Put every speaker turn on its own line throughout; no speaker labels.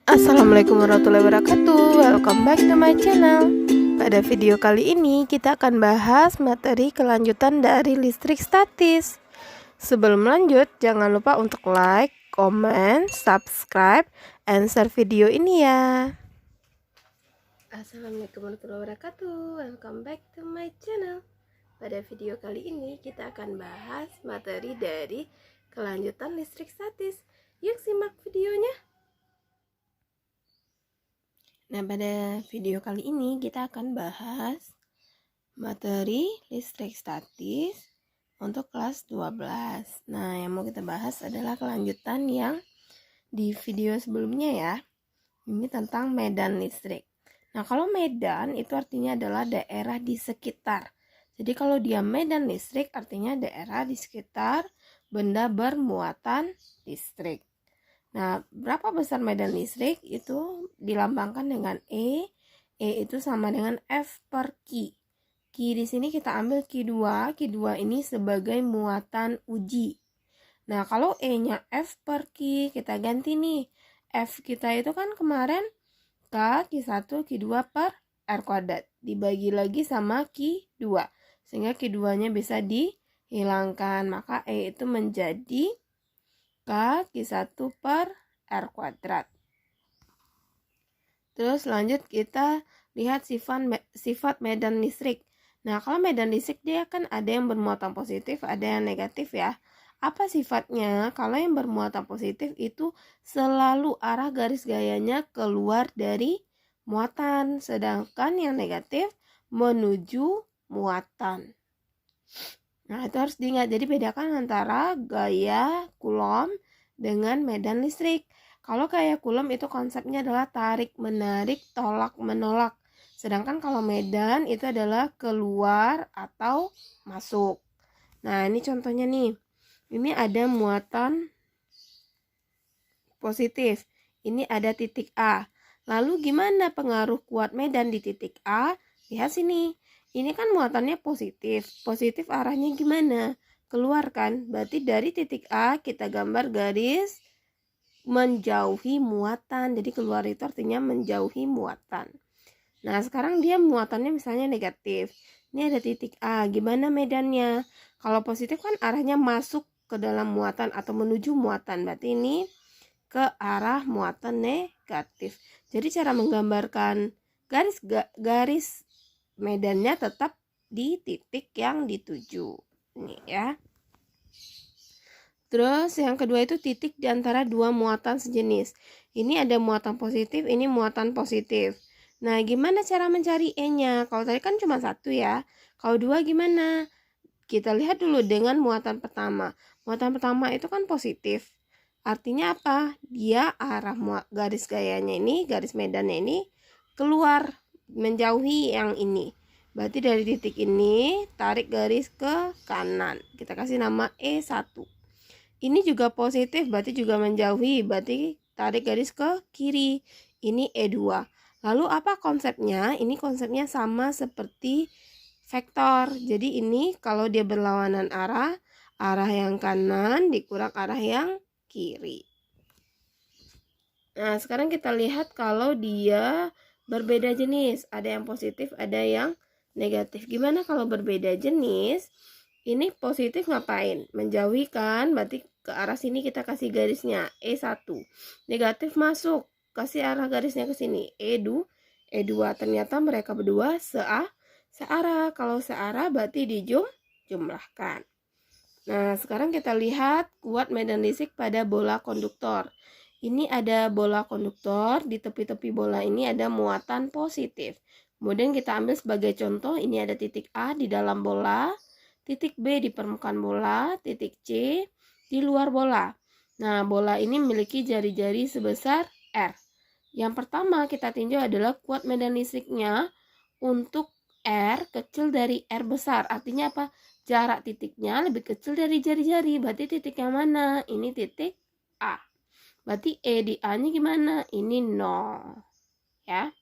Assalamualaikum warahmatullahi wabarakatuh. Welcome back to my channel. Pada video kali ini kita akan bahas materi kelanjutan dari listrik statis. Sebelum lanjut, jangan lupa untuk like, comment, subscribe, and share video ini ya. Assalamualaikum warahmatullahi wabarakatuh. Welcome back to my channel. Pada video kali ini kita akan bahas materi dari kelanjutan listrik statis. Yuk simak videonya. Nah, pada video kali ini kita akan bahas materi listrik statis untuk kelas 12. Nah, yang mau kita bahas adalah kelanjutan yang di video sebelumnya ya. Ini tentang medan listrik. Nah, kalau medan itu artinya adalah daerah di sekitar. Jadi kalau dia medan listrik artinya daerah di sekitar benda bermuatan listrik. Nah, berapa besar medan listrik itu dilambangkan dengan E. E itu sama dengan F per Q. Q di sini kita ambil Q2. Q2 ini sebagai muatan uji. Nah, kalau E-nya F per Q, kita ganti nih. F kita itu kan kemarin K, Q1, Q2 per R kuadrat. Dibagi lagi sama Q2. Sehingga Q2-nya bisa dihilangkan. Maka E itu menjadi Q1 per R kuadrat. Terus lanjut kita lihat sifat medan listrik. Nah, kalau medan listrik dia kan ada yang bermuatan positif, ada yang negatif ya. Apa sifatnya? Kalau yang bermuatan positif itu selalu arah garis gayanya keluar dari muatan. Sedangkan yang negatif menuju muatan. Nah, itu harus diingat. Jadi bedakan antara gaya Coulomb dengan medan listrik. Kalau gaya Coulomb itu konsepnya adalah tarik menarik, tolak menolak. Sedangkan kalau medan itu adalah keluar atau masuk. Nah, ini contohnya nih. Ini ada muatan positif. Ini ada titik A. Lalu gimana pengaruh kuat medan di titik A? Lihat sini. Ini kan muatannya positif. Positif arahnya gimana? Keluar kan? Berarti dari titik A kita gambar garis menjauhi muatan. Jadi keluar itu artinya menjauhi muatan. Nah, sekarang dia muatannya misalnya negatif. Ini ada titik A. Gimana medannya? Kalau positif kan arahnya masuk ke dalam muatan atau menuju muatan. Berarti ini ke arah muatan negatif. Jadi cara menggambarkan garis medannya tetap di titik yang dituju. Ini ya. Terus yang kedua itu titik di antara dua muatan sejenis. Ini ada muatan positif, ini muatan positif. Nah, gimana cara mencari E-nya? Kalau tadi kan cuma satu ya. Kalau dua gimana? Kita lihat dulu dengan muatan pertama. Muatan pertama itu kan positif. Artinya apa? Dia arah garis gayanya ini, garis medannya ini keluar, menjauhi yang ini. Berarti dari titik ini tarik garis ke kanan. Kita kasih nama E1. Ini juga positif, berarti juga menjauhi. Berarti tarik garis ke kiri. Ini E2. Lalu apa konsepnya? Ini konsepnya sama seperti vektor. Jadi ini kalau dia berlawanan arah, arah yang kanan dikurang arah yang kiri. Nah, sekarang kita lihat kalau dia berbeda jenis. Ada yang positif, ada yang negatif. Gimana kalau berbeda jenis? Ini positif ngapain? Menjauhi kan? Berarti ke arah sini kita kasih garisnya E1. Negatif masuk. Kasih arah garisnya ke sini E2. E2 ternyata mereka berdua searah. Kalau searah berarti dijumlahkan. Nah, sekarang kita lihat kuat medan listrik pada bola konduktor. Ini ada bola konduktor, di tepi-tepi bola ini ada muatan positif. Kemudian kita ambil sebagai contoh, ini ada titik A di dalam bola, titik B di permukaan bola, titik C di luar bola. Nah, bola ini memiliki jari-jari sebesar R. Yang pertama kita tinjau adalah kuat medan listriknya untuk R kecil dari R besar. Artinya apa? Jarak titiknya lebih kecil dari jari-jari. Berarti titik yang mana? Ini titik A. Berarti E di A-nya gimana? Ini 0. Ya.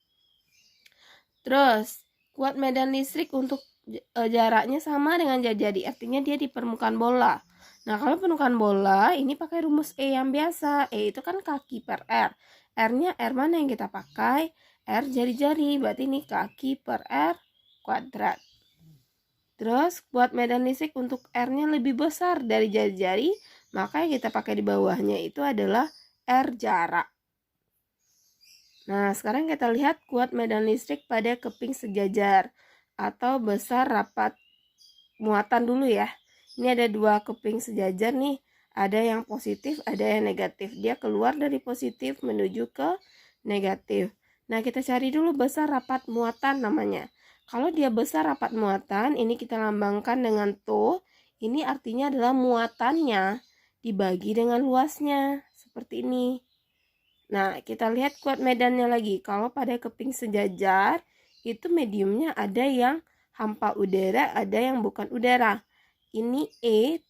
Terus, kuat medan listrik untuk jaraknya sama dengan jari-jari. Artinya dia di permukaan bola. Nah, kalau permukaan bola, ini pakai rumus E yang biasa. E itu kan kaki per R. R-nya R mana yang kita pakai? R jari-jari, berarti ini kaki per R kuadrat. Terus buat medan listrik untuk R-nya lebih besar dari jari-jari, maka yang kita pakai di bawahnya itu adalah R jarak. Nah, sekarang kita lihat kuat medan listrik pada keping sejajar atau besar rapat muatan dulu ya. Ini ada dua keping sejajar nih, ada yang positif, ada yang negatif. Dia keluar dari positif menuju ke negatif. Nah, kita cari dulu besar rapat muatan namanya. Kalau dia besar rapat muatan, ini kita lambangkan dengan to. Ini artinya adalah muatannya dibagi dengan luasnya, seperti ini. Nah, kita lihat kuat medannya lagi. Kalau pada keping sejajar, itu mediumnya ada yang hampa udara, ada yang bukan udara. Ini E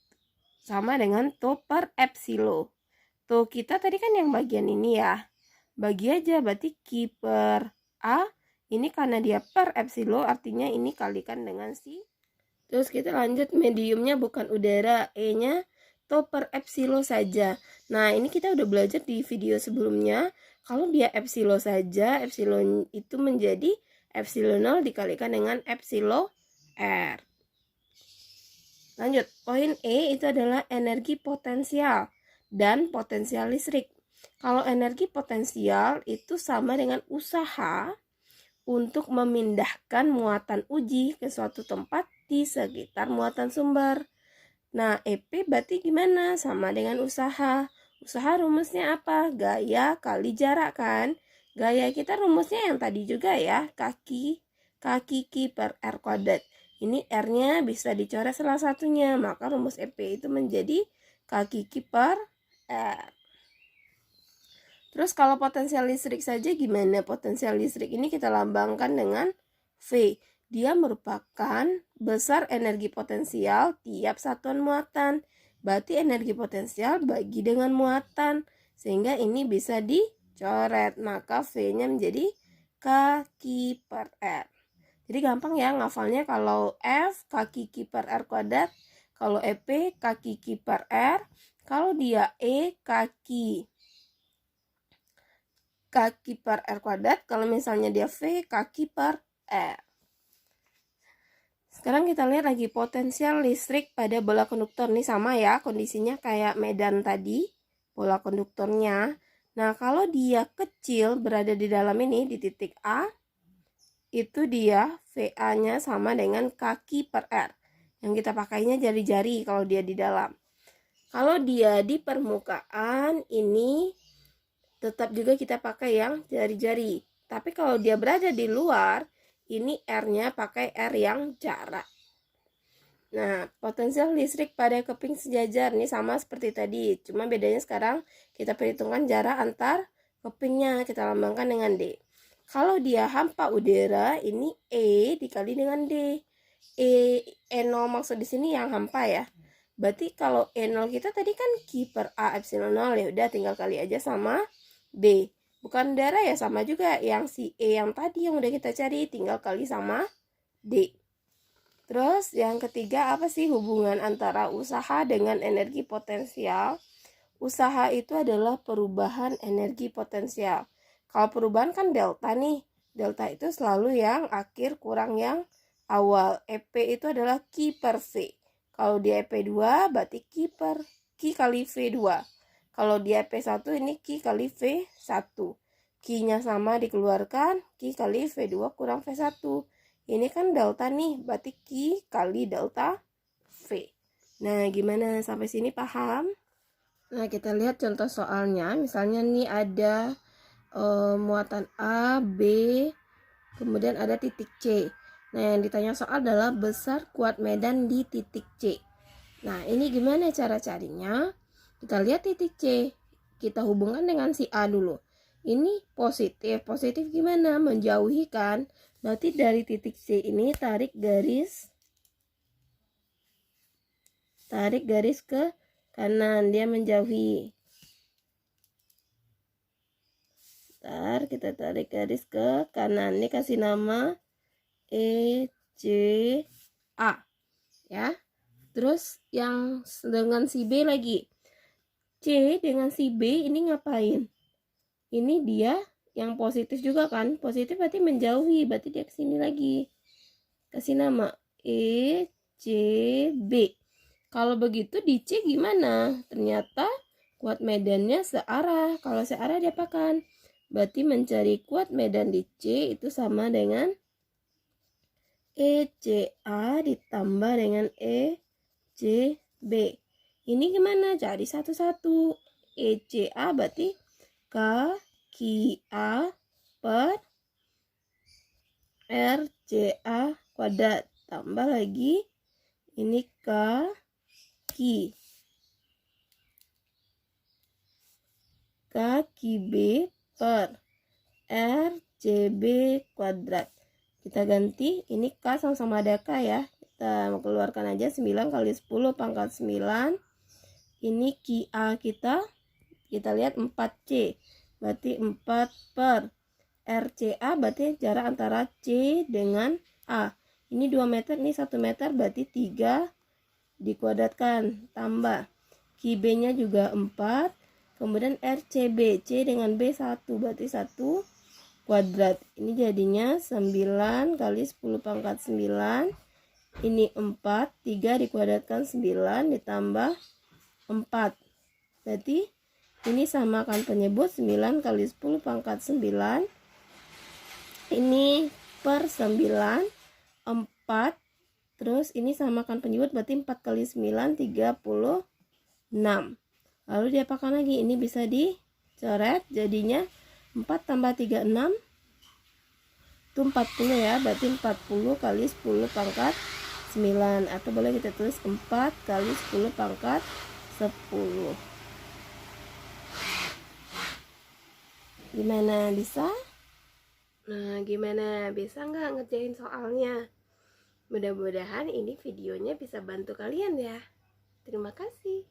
sama dengan to per epsilon. To kita tadi kan yang bagian ini ya. Bagi aja, berarti Q per A. Ini karena dia per epsilon, artinya ini kalikan dengan si. Terus kita lanjut, mediumnya bukan udara, E-nya to per epsilon saja. Nah, ini kita udah belajar di video sebelumnya. Kalau dia epsilon saja, epsilon itu menjadi epsilon 0 dikalikan dengan epsilon R. Lanjut, poin E itu adalah energi potensial dan potensial listrik. Kalau energi potensial itu sama dengan usaha untuk memindahkan muatan uji ke suatu tempat di sekitar muatan sumber. Nah, EP berarti gimana? Sama dengan usaha. Usaha rumusnya apa? Gaya kali jarak kan? Gaya kita rumusnya yang tadi juga ya, kaki Q per R kuadrat. Ini R-nya bisa dicoret salah satunya, maka rumus EP itu menjadi kaki Q per R. Terus kalau potensial listrik saja gimana? Potensial listrik ini kita lambangkan dengan V. Dia merupakan besar energi potensial tiap satuan muatan. Berarti energi potensial bagi dengan muatan. Sehingga ini bisa dicoret. Maka V-nya menjadi kaki per R. Jadi gampang ya ngafalnya, kalau F kaki Q per R kuadrat. Kalau EP kaki Q per R. Kalau dia E kaki per R kuadrat. Kalau misalnya dia V kaki per R. Sekarang kita lihat lagi potensial listrik pada bola konduktor. Ini sama ya kondisinya kayak medan tadi, bola konduktornya. Nah, kalau dia kecil berada di dalam ini, di titik A, itu dia VA-nya sama dengan kaki per R. Yang kita pakainya jari-jari kalau dia di dalam. Kalau dia di permukaan, ini tetap juga kita pakai yang jari-jari. Tapi kalau dia berada di luar, ini R-nya pakai R yang jarak. Nah, potensial listrik pada keping sejajar ini sama seperti tadi. Cuma bedanya sekarang kita perhitungkan jarak antar kepingnya. Kita lambangkan dengan D. Kalau dia hampa udara, ini E dikali dengan D. E0 maksud di sini yang hampa ya. Berarti kalau E0 kita tadi kan Q per A epsilon 0. Ya udah tinggal kali aja sama D. Bukan darah ya, sama juga yang si E yang tadi yang udah kita cari, tinggal kali sama D. Terus yang ketiga, apa sih hubungan antara usaha dengan energi potensial? Usaha itu adalah perubahan energi potensial. Kalau perubahan kan delta nih. Delta itu selalu yang akhir kurang yang awal. EP itu adalah Q per V. Kalau di EP2 berarti Q kali V2. Kalau di EP1 ini Q kali V1. Q-nya sama dikeluarkan, Q kali V2 kurang V1. Ini kan delta nih, berarti Q kali delta V. Nah, gimana sampai sini paham? Nah, kita lihat contoh soalnya. Misalnya nih ada muatan A, B, kemudian ada titik C. Nah, yang ditanya soal adalah besar kuat medan di titik C. Nah, ini gimana cara carinya? Kita lihat titik C, kita hubungkan dengan si A dulu. Ini positif, positif gimana? Menjauhi kan? Berarti dari titik C ini tarik garis ke kanan, dia menjauhi. Ntar kita tarik garis ke kanan, ini kasih nama E, C, A. Ya. Terus yang dengan si B lagi. C dengan si B ini ngapain? Ini dia yang positif juga kan, positif berarti menjauhi, berarti dia kesini lagi, kasih nama E C B. Kalau begitu di C gimana? Ternyata kuat medannya searah. Kalau searah diapakan? Berarti mencari kuat medan di C itu sama dengan ECA ditambah dengan ECB. Ini gimana? Cari satu-satu. ECA berarti KQA per RCA kuadrat. Tambah lagi ini kaki B per RCB kuadrat. Kita ganti, ini K sama-sama ada K ya. Kita keluarkan aja 9 kali 10 pangkat 9. Ini QA kita lihat 4C. Berarti 4 per RCA berarti jarak antara C dengan A. Ini 2 meter, ini 1 meter, berarti 3 dikuadratkan. Tambah QB-nya juga 4. Kemudian RCB, C dengan B 1, berarti 1 kuadrat. Ini jadinya 9 kali 10 pangkat 9. Ini 4, 3 dikuadratkan 9 ditambah 4. Berarti ini samakan penyebut 9 kali 10 pangkat 9. Ini per 9, 4. Terus ini samakan penyebut berarti 4 kali 9, 36. Lalu diapakan lagi? Ini bisa dicoret jadinya 4 tambah 3, 6. Itu 40 ya, berarti 40 kali 10 pangkat 9. Atau boleh kita tulis 4 kali 10 pangkat 10. Gimana, bisa? Nah, gimana? Bisa nggak ngerjain soalnya? Mudah-mudahan ini videonya bisa bantu kalian ya. Terima kasih.